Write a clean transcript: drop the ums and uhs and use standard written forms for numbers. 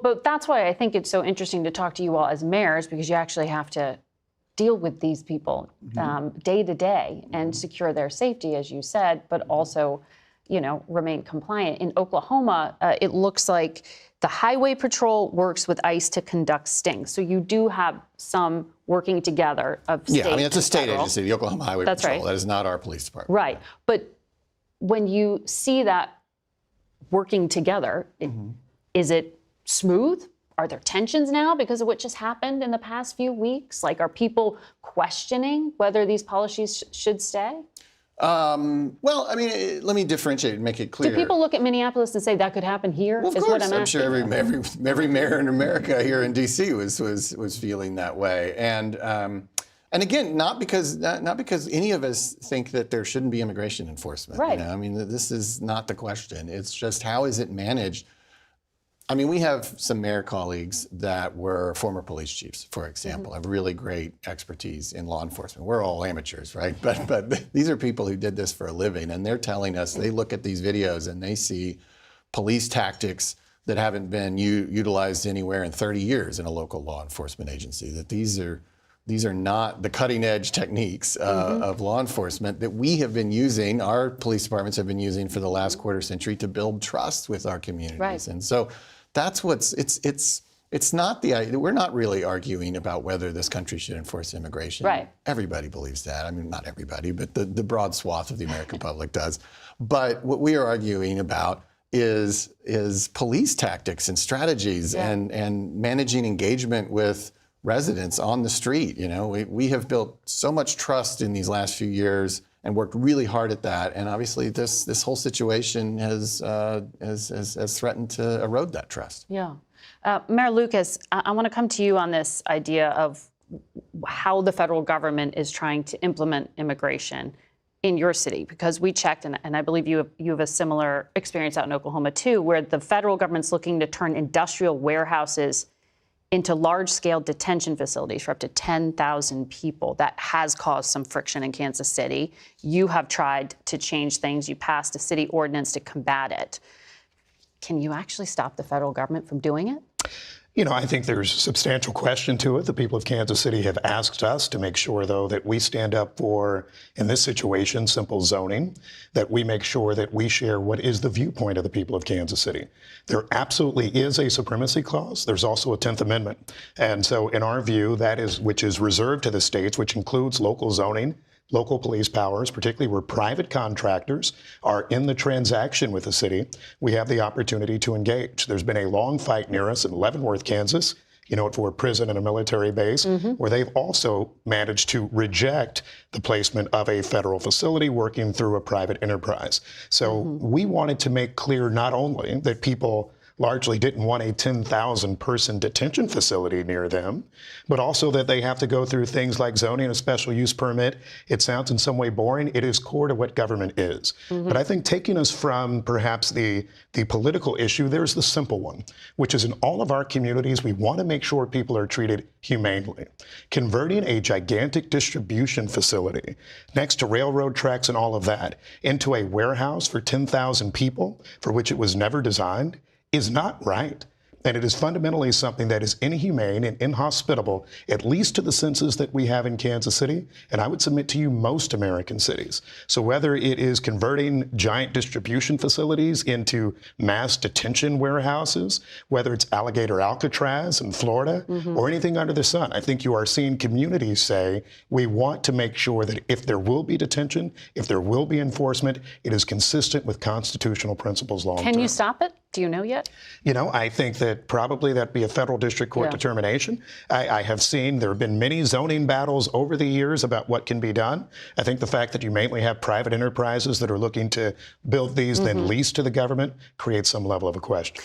Well, but that's why I think it's so interesting to talk to you all as mayors, because you actually have to deal with these people day to day and secure their safety, as you said, but also, you know, remain compliant. In Oklahoma, it looks like the Highway Patrol works with ICE to conduct stings. So you do have some working together of state. Yeah, I mean, it's a state federal agency, the Oklahoma Highway That's Patrol. Right. That is not our police department. Right. But when you see that working together, is it smooth? Are there tensions now because of what just happened in the past few weeks? Like, are people questioning whether these policies should stay? Well, I mean, let me differentiate and make it clear. Do people look at Minneapolis and say that could happen here? Well, of course, I'm sure every mayor in America here in D.C. was feeling that way, and again, not because any of us think that there shouldn't be immigration enforcement. Right. You know? I mean, this is not the question. It's just, how is it managed? I mean, we have some mayor colleagues that were former police chiefs, for example, have really great expertise in law enforcement. We're all amateurs, right? But these are people who did this for a living, and they're telling us, they look at these videos and they see police tactics that haven't been utilized anywhere in 30 years in a local law enforcement agency, that these are not the cutting edge techniques of law enforcement that we have been using, our police departments have been using for the last quarter century to build trust with our communities. Right. And so that's it's not we're not really arguing about whether this country should enforce immigration. Right. Everybody believes that. I mean, not everybody, but the broad swath of the American public does. But what we are arguing about is police tactics and strategies and managing engagement with residents on the street. You know, we have built so much trust in these last few years and worked really hard at that. And obviously, this whole situation has threatened to erode that trust. Yeah. Mayor Lucas, I want to come to you on this idea of how the federal government is trying to implement immigration in your city, because we checked, and I believe you have a similar experience out in Oklahoma too, where the federal government's looking to turn industrial warehouses into large-scale detention facilities for up to 10,000 people. That has caused some friction in Kansas City. You have tried to change things. You passed a city ordinance to combat it. Can you actually stop the federal government from doing it? You know, I think there's a substantial question to it. The people of Kansas City have asked us to make sure, though, that we stand up for, in this situation, simple zoning, that we make sure that we share what is the viewpoint of the people of Kansas City. There absolutely is a supremacy clause. There's also a 10th Amendment. And so in our view, which is reserved to the states, which includes local zoning, local police powers, particularly where private contractors are in the transaction with the city, we have the opportunity to engage. There's been a long fight near us in Leavenworth, Kansas, for a prison and a military base, where they've also managed to reject the placement of a federal facility working through a private enterprise. So we wanted to make clear not only that people largely didn't want a 10,000 person detention facility near them, but also that they have to go through things like zoning, a special use permit. It sounds in some way boring. It is core to what government is. But I think taking us from perhaps the political issue, there's the simple one, which is in all of our communities, we want to make sure people are treated humanely. Converting a gigantic distribution facility next to railroad tracks and all of that into a warehouse for 10,000 people, for which it was never designed, is not right. And it is fundamentally something that is inhumane and inhospitable, at least to the census that we have in Kansas City, and I would submit to you most American cities. So whether it is converting giant distribution facilities into mass detention warehouses, whether it's Alligator Alcatraz in Florida, or anything under the sun, I think you are seeing communities say, we want to make sure that if there will be detention, if there will be enforcement, it is consistent with constitutional principles long term. Can you stop it? Do you know yet? You know, I think that probably that'd be a federal district court determination. I have seen there have been many zoning battles over the years about what can be done. I think the fact that you mainly have private enterprises that are looking to build these then lease to the government creates some level of a question.